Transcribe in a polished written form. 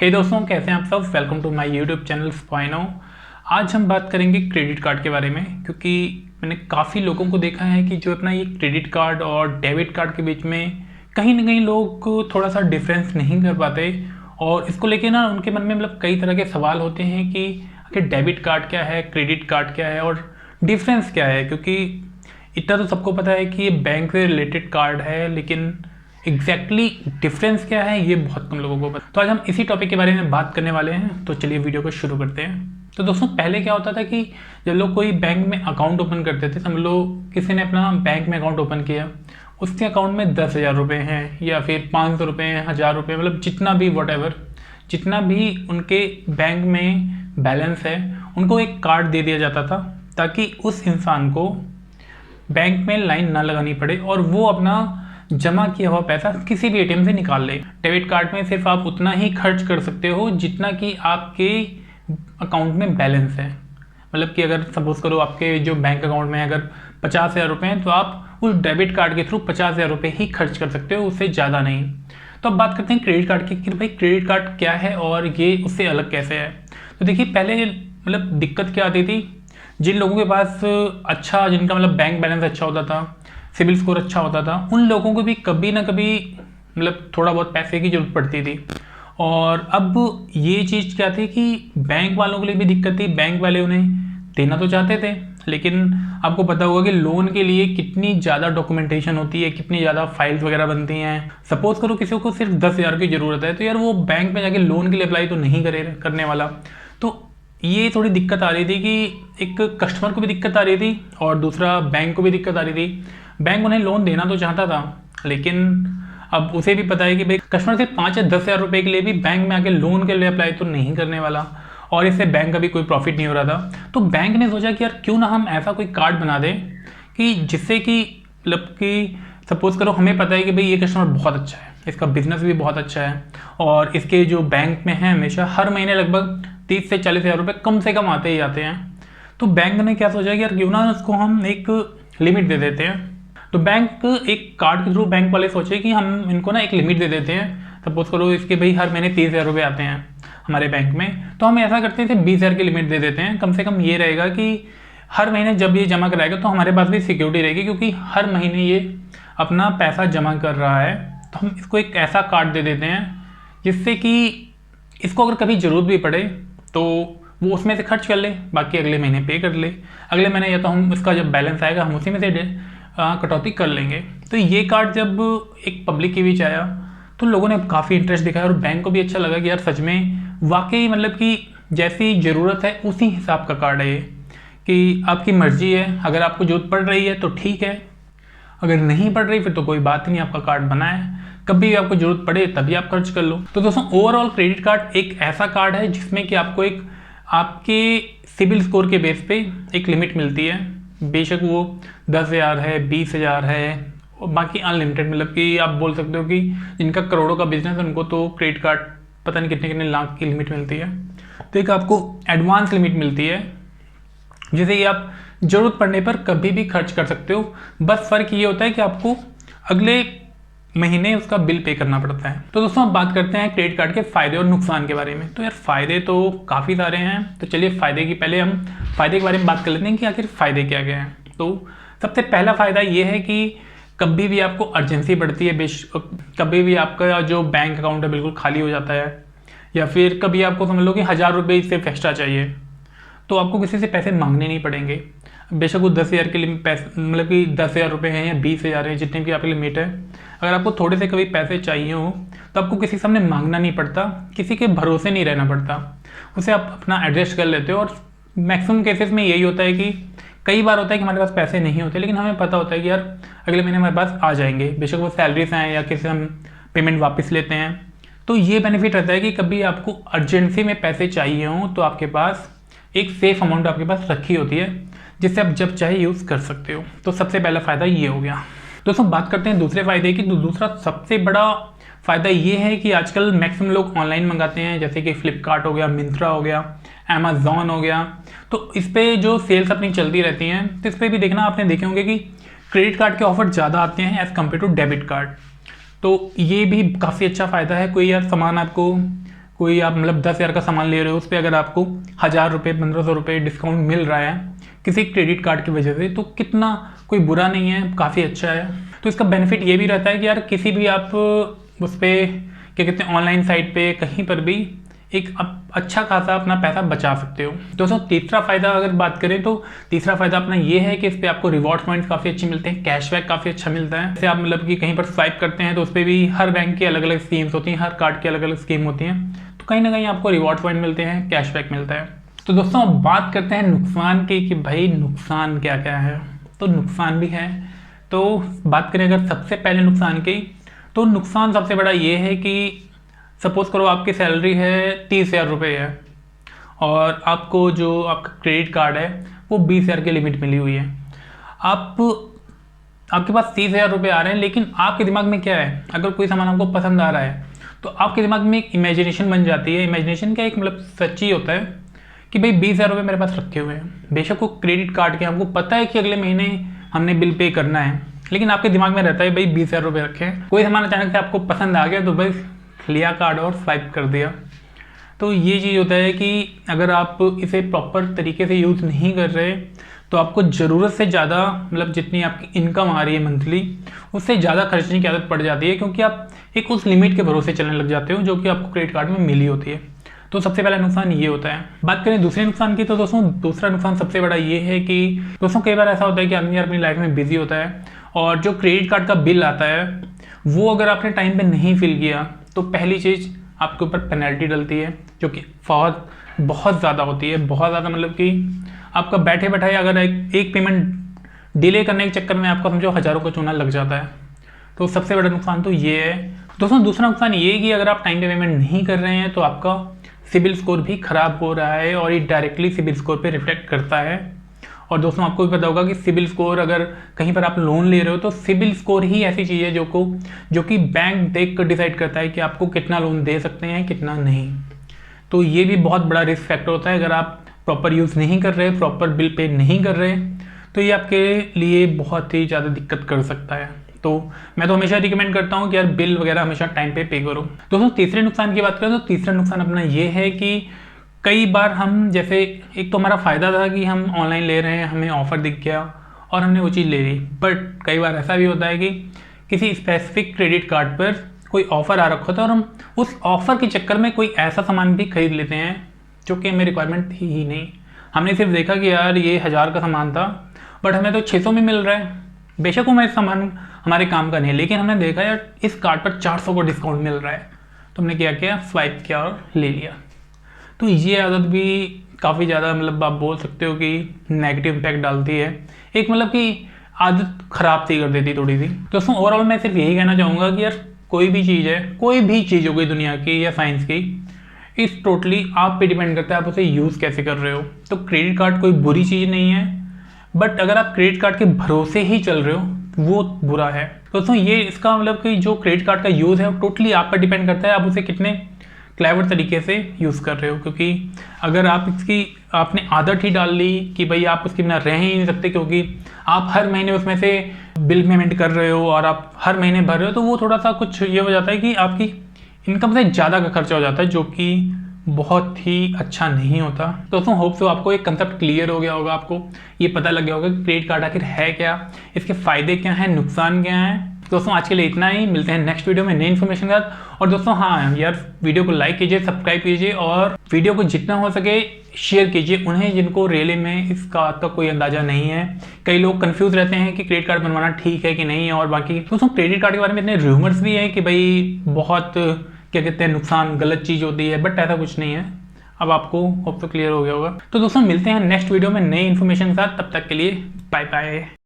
हे दोस्तों, कैसे हैं आप सब। Welcome to my YouTube channel Spino. आज हम बात करेंगे क्रेडिट कार्ड के बारे में, क्योंकि मैंने काफ़ी लोगों को देखा है कि जो अपना ये क्रेडिट कार्ड और डेबिट कार्ड के बीच में कहीं ना कहीं लोग थोड़ा सा डिफरेंस नहीं कर पाते, और इसको लेके ना उनके मन में मतलब कई तरह के सवाल होते हैं कि आखिर डेबिट कार्ड क्या है, क्रेडिट कार्ड क्या है और डिफरेंस क्या है। क्योंकि इतना तो सबको पता है कि ये बैंक से रिलेटेड कार्ड है, लेकिन एग्जैक्टली डिफरेंस क्या है ये बहुत कम लोगों को पता। तो आज हम इसी टॉपिक के बारे में बात करने वाले हैं, तो चलिए वीडियो को शुरू करते हैं। तो दोस्तों, पहले क्या होता था कि जब लोग कोई बैंक में अकाउंट ओपन करते थे, समझ लो किसी ने अपना बैंक में अकाउंट ओपन किया, उसके अकाउंट में 10,000 रुपये हैं या फिर 500 रुपये हैं, 1000 रुपये, मतलब जितना भी वट जितना भी उनके बैंक में बैलेंस है, उनको एक कार्ड दे दिया जाता था ताकि उस इंसान को बैंक में लाइन ना लगानी पड़े और वो अपना जमा किया हुआ पैसा किसी भी एटीएम से निकाल ले। डेबिट कार्ड में सिर्फ आप उतना ही खर्च कर सकते हो जितना कि आपके अकाउंट में बैलेंस है। मतलब कि अगर सपोज करो आपके जो बैंक अकाउंट में अगर 50,000 रुपये हैं, तो आप उस डेबिट कार्ड के थ्रू 50,000 रुपये ही खर्च कर सकते हो, उससे ज़्यादा नहीं। तो अब बात करते हैं क्रेडिट कार्ड की कि भाई क्रेडिट कार्ड क्या है और ये उससे अलग कैसे है। तो देखिए, पहले मतलब दिक्कत क्या आती थी, जिन लोगों के पास अच्छा, जिनका मतलब बैंक बैलेंस अच्छा होता था, सिबिल स्कोर अच्छा होता था, उन लोगों को भी कभी ना कभी मतलब थोड़ा बहुत पैसे की जरूरत पड़ती थी। और अब ये चीज़ क्या थी कि बैंक वालों के लिए भी दिक्कत थी। बैंक वाले उन्हें देना तो चाहते थे, लेकिन आपको पता होगा कि लोन के लिए कितनी ज़्यादा डॉक्यूमेंटेशन होती है, कितनी ज़्यादा फाइल्स वगैरह बनती हैं। सपोज करो किसी को सिर्फ 10,000 की ज़रूरत है, तो यार वो बैंक में जाके लोन के लिए अप्लाई तो नहीं करने वाला। तो ये थोड़ी दिक्कत आ रही थी कि एक कस्टमर को भी दिक्कत आ रही थी और दूसरा बैंक को भी दिक्कत आ रही थी। बैंक उन्हें लोन देना तो चाहता था, लेकिन अब उसे भी पता है कि भाई कस्टमर सिर्फ 5 या 10,000 रुपये के लिए भी बैंक में आके लोन के लिए अप्लाई तो नहीं करने वाला, और इससे बैंक का भी कोई प्रॉफिट नहीं हो रहा था। तो बैंक ने सोचा कि यार क्यों ना हम ऐसा कोई कार्ड बना दें कि जिससे कि मतलब कि सपोज करो हमें पता है कि भाई ये कस्टमर बहुत अच्छा है, इसका बिजनेस भी बहुत अच्छा है, और इसके जो बैंक में है हमेशा हर महीने लगभग 30 से 40,000 रुपये कम से कम आते ही आते हैं। तो बैंक ने क्या सोचा कि यार क्यों ना उसको हम एक लिमिट दे देते हैं। तो बैंक एक कार्ड के थ्रू बैंक वाले सोचे कि हम इनको ना एक लिमिट दे देते हैं। सपोज करो इसके भाई हर महीने 30,000 रुपये आते हैं हमारे बैंक में, तो हम ऐसा करते हैं 20,000 की लिमिट दे देते हैं। कम से कम ये रहेगा कि हर महीने जब ये जमा कराएगा तो हमारे पास भी सिक्योरिटी रहेगी, क्योंकि हर महीने ये अपना पैसा जमा कर रहा है। तो हम इसको एक ऐसा कार्ड दे देते हैं जिससे कि इसको अगर कभी ज़रूरत भी पड़े तो वो उसमें से खर्च कर ले, बाकी अगले महीने पे कर ले। अगले महीने या तो हम इसका जब बैलेंस आएगा हम उसी में से कटौती कर लेंगे। तो ये कार्ड जब एक पब्लिक के बीच आया तो लोगों ने काफ़ी इंटरेस्ट दिखाया और बैंक को भी अच्छा लगा कि यार सच में वाकई मतलब कि जैसी ज़रूरत है उसी हिसाब का कार्ड है ये, कि आपकी मर्जी है, अगर आपको जरूरत पड़ रही है तो ठीक है, अगर नहीं पड़ रही फिर तो कोई बात नहीं, आपका कार्ड बना है, कभी भी आपको जरूरत पड़े तभी आप खर्च कर लो। तो दोस्तों, ओवरऑल क्रेडिट कार्ड एक ऐसा कार्ड है जिसमें कि आपको एक आपके सिबिल स्कोर के बेस पे एक लिमिट मिलती है। बेशक वो 10,000 है, 20,000 है, और बाकी अनलिमिटेड, मतलब कि आप बोल सकते हो कि जिनका करोड़ों का बिजनेस है उनको तो क्रेडिट कार्ड पता नहीं कितने कितने लाख की लिमिट मिलती है। तो एक आपको एडवांस लिमिट मिलती है जिसे कि आप ज़रूरत पड़ने पर कभी भी खर्च कर सकते हो। बस फ़र्क ये होता है कि आपको अगले महीने उसका बिल पे करना पड़ता है। तो दोस्तों, अब बात करते हैं क्रेडिट कार्ड के फ़ायदे और नुकसान के बारे में। तो यार फ़ायदे तो काफ़ी सारे हैं, तो चलिए फ़ायदे की पहले हम फ़ायदे के बारे में बात कर लेते हैं कि आखिर फ़ायदे क्या क्या हैं। तो सबसे पहला फ़ायदा ये है कि कभी भी आपको अर्जेंसी पड़ती है, कभी भी आपका जो बैंक अकाउंट है बिल्कुल खाली हो जाता है, या फिर कभी आपको समझ लो कि 1000 रुपये सिर्फ एक्स्ट्रा चाहिए, तो आपको किसी से पैसे मांगने नहीं पड़ेंगे। बेशक वो 10,000 के लिए पैसे, मतलब कि 10,000 रुपये हैं या 20,000 है, जितने की आपकी लिमिट है, अगर आपको थोड़े से कभी पैसे चाहिए हो तो आपको किसी सामने मांगना नहीं पड़ता, किसी के भरोसे नहीं रहना पड़ता, उसे आप अपना एडजस्ट कर लेते हो। और मैक्सिमम केसेस में यही होता है कि कई बार होता है कि हमारे पास पैसे नहीं होते, लेकिन हमें पता होता है कि यार अगले महीने हमारे पास आ जाएंगे, बेशक वो सैलरी से आए या किसी हम पेमेंट वापस लेते हैं। तो ये बेनिफिट रहता है कि कभी आपको अर्जेंसी में पैसे चाहिए हों तो आपके पास एक सेफ अमाउंट आपके पास रखी होती है जिससे आप जब चाहे यूज़ कर सकते हो। तो सबसे पहला फ़ायदा ये हो गया। दोस्तों, बात करते हैं दूसरे फ़ायदे की। तो दूसरा सबसे बड़ा फ़ायदा ये है कि आजकल मैक्सिमम लोग ऑनलाइन मंगाते हैं, जैसे कि फ्लिपकार्ट हो गया, मिंत्रा हो गया, अमेज़ॉन हो गया। तो इस पर जो सेल्स अपनी चलती रहती हैं, तो इस पर भी देखना आपने देखे होंगे कि क्रेडिट कार्ड के ऑफर ज़्यादा आते हैं as compare to debit card. तो ये भी काफ़ी अच्छा फ़ायदा है। कोई यार सामान आपको कोई आप मतलब 10,000 का सामान ले रहे हो, उस पर अगर आपको 1,000 रुपये 1,500 रुपये डिस्काउंट मिल रहा है किसी क्रेडिट कार्ड की वजह से, तो कितना कोई बुरा नहीं है, काफ़ी अच्छा है। तो इसका बेनिफिट ये भी रहता है कि यार किसी भी आप उस पर क्या कहते हैं ऑनलाइन साइट पे कहीं पर भी एक अच्छा खासा अपना पैसा बचा सकते हो। दोस्तों तीसरा फ़ायदा अगर बात करें तो तीसरा फ़ायदा अपना ये है कि इस पर आपको रिवॉर्ड पॉइंट्स काफ़ी अच्छे मिलते हैं, कैशबैक काफ़ी अच्छा मिलता है। जैसे आप मतलब कि कहीं पर स्वाइप करते हैं तो उस पर भी हर बैंक की अलग अलग स्कीम्स होती हैं, हर कार्ड की अलग अलग स्कीम होती हैं, तो कहीं ना कहीं आपको रिवॉर्ड पॉइंट मिलते हैं, कैशबैक मिलता है। तो दोस्तों अब बात करते हैं नुकसान की कि भाई नुकसान क्या क्या है। तो नुकसान भी है, तो बात करें अगर सबसे पहले नुकसान की, तो नुकसान सबसे बड़ा ये है कि सपोज करो आपकी सैलरी है 30,000 रुपये है और आपको जो आपका क्रेडिट कार्ड है वो 20,000 की लिमिट मिली हुई है। आपके पास 30,000 रुपये आ रहे हैं, लेकिन आपके दिमाग में क्या है, अगर कोई सामान आपको पसंद आ रहा है तो आपके दिमाग में एक इमेजिनेशन बन जाती है। इमेजिनेशन क्या एक मतलब सच्ची होता है कि भाई 20,000 रुपये मेरे पास रखे हुए हैं, बेशक वो क्रेडिट कार्ड के, हमको पता है कि अगले महीने हमने बिल पे करना है, लेकिन आपके दिमाग में रहता है भाई 20,000 रुपये रखे हैं। कोई सामान अचानक से आपको पसंद आ गया तो भाई लिया कार्ड और स्वाइप कर दिया। तो ये चीज़ होता है कि अगर आप इसे प्रॉपर तरीके से यूज़ नहीं कर रहे तो आपको ज़रूरत से ज़्यादा मतलब जितनी आपकी इनकम आ रही है मंथली उससे ज़्यादा खर्चने की आदत पड़ जाती है, क्योंकि आप एक उस लिमिट के भरोसे चलने लग जाते हो जो कि आपको क्रेडिट कार्ड में मिली होती है। तो सबसे पहला नुकसान ये होता है। बात करें दूसरे नुकसान की, तो दोस्तों दूसरा नुकसान सबसे बड़ा ये है कि दोस्तों कई बार ऐसा होता है कि आदमी अपनी लाइफ में बिजी होता है और जो क्रेडिट कार्ड का बिल आता है वो अगर आपने टाइम पे नहीं फिल किया तो पहली चीज़ आपके ऊपर पेनल्टी डलती है, जो कि बहुत ज़्यादा होती है, बहुत ज़्यादा। मतलब कि आपका बैठे बैठाए अगर एक पेमेंट डिले करने के चक्कर में आपका समझो हज़ारों का चूना लग जाता है। तो सबसे बड़ा नुकसान तो ये है। दोस्तों दूसरा नुकसान ये है कि अगर आप टाइम पे पेमेंट नहीं कर रहे हैं तो आपका सिबिल स्कोर भी ख़राब हो रहा है और ये डायरेक्टली सिबिल स्कोर पे रिफ्लेक्ट करता है। और दोस्तों आपको भी पता होगा कि सिबिल स्कोर अगर कहीं पर आप लोन ले रहे हो तो सिबिल स्कोर ही ऐसी चीज़ है जो कि बैंक देख कर डिसाइड करता है कि आपको कितना लोन दे सकते हैं कितना नहीं। तो ये भी बहुत बड़ा रिस्क फैक्टर होता है। अगर आप प्रॉपर यूज़ नहीं कर रहे, प्रॉपर बिल पे नहीं कर रहे, तो ये आपके लिए बहुत ही ज़्यादा दिक्कत कर सकता है। तो मैं तो हमेशा रिकमेंड करता हूँ कि यार बिल वगैरह हमेशा टाइम पे करो। दोस्तों तीसरे नुकसान की बात करें तो तीसरा नुकसान अपना ये है कि कई बार हम जैसे एक तो हमारा फ़ायदा था कि हम ऑनलाइन ले रहे हैं, हमें ऑफ़र दिख गया और हमने वो चीज़ ले ली, बट कई बार ऐसा भी होता है कि किसी स्पेसिफिक क्रेडिट कार्ड पर कोई ऑफ़र आ रखा होता है और हम उस ऑफ़र के चक्कर में कोई ऐसा सामान भी खरीद लेते हैं जो कि हमें रिक्वायरमेंट थी ही नहीं। हमने सिर्फ देखा कि यार ये 1,000 का सामान था बट हमें तो 600 में मिल रहा है, बेशक वो हमारे सामान हमारे काम का नहीं है, लेकिन हमने देखा यार इस कार्ड पर 400 का डिस्काउंट मिल रहा है, तो हमने क्या किया, स्वाइप किया और ले लिया। तो ये आदत भी काफ़ी ज़्यादा मतलब आप बोल सकते हो कि नेगेटिव इम्पैक्ट डालती है, एक मतलब कि आदत ख़राब सी कर देती थोड़ी सी। दोस्तों ओवरऑल मैं सिर्फ यही कहना चाहूँगा कि यार कोई भी चीज़ है, कोई भी चीज़ हो गई दुनिया की या साइंस की, इस टोटली आप पे डिपेंड करता है आप उसे यूज़ कैसे कर रहे हो। तो क्रेडिट कार्ड कोई बुरी चीज़ नहीं है, बट अगर आप क्रेडिट कार्ड के भरोसे ही चल रहे हो वो बुरा है। दोस्तों ये इसका मतलब कि जो क्रेडिट कार्ड का यूज़ है वो टोटली आप पर डिपेंड करता है आप उसे कितने क्लेवर तरीके से यूज़ कर रहे हो। क्योंकि अगर आपने आदत ही डाल ली कि भाई आप उसके बिना रह ही नहीं सकते, क्योंकि आप हर महीने उसमें से बिल पेमेंट कर रहे हो और आप हर महीने भर रहे हो, तो वो थोड़ा सा कुछ ये हो जाता है कि आपकी इनकम से ज़्यादा का खर्चा हो जाता है, जो कि बहुत ही अच्छा नहीं होता। दोस्तों होप सो आपको एक कंसेप्ट क्लियर हो गया होगा, आपको ये पता लग गया होगा कि क्रेडिट कार्ड आखिर है क्या, इसके फ़ायदे क्या हैं, नुकसान क्या हैं। दोस्तों आज के लिए इतना ही, मिलते हैं नेक्स्ट वीडियो में नई इन्फॉर्मेशन के साथ। और दोस्तों हाँ यार, वीडियो को लाइक कीजिए, सब्सक्राइब कीजिए और वीडियो को जितना हो सके शेयर कीजिए उन्हें जिनको रियली में इसका तो कोई अंदाज़ा नहीं है। कई लोग कंफ्यूज रहते हैं कि क्रेडिट कार्ड बनवाना ठीक है कि नहीं है, और बाकी दोस्तों क्रेडिट कार्ड के बारे में इतने रूमर्स भी हैं कि भाई बहुत क्या कहते हैं नुकसान गलत चीज़ होती है, बट ऐसा कुछ नहीं है। अब आपको होप तो क्लियर हो गया होगा। तो दोस्तों मिलते हैं नेक्स्ट वीडियो में नई इन्फॉर्मेशन के साथ, तब तक के लिए बाय बाय।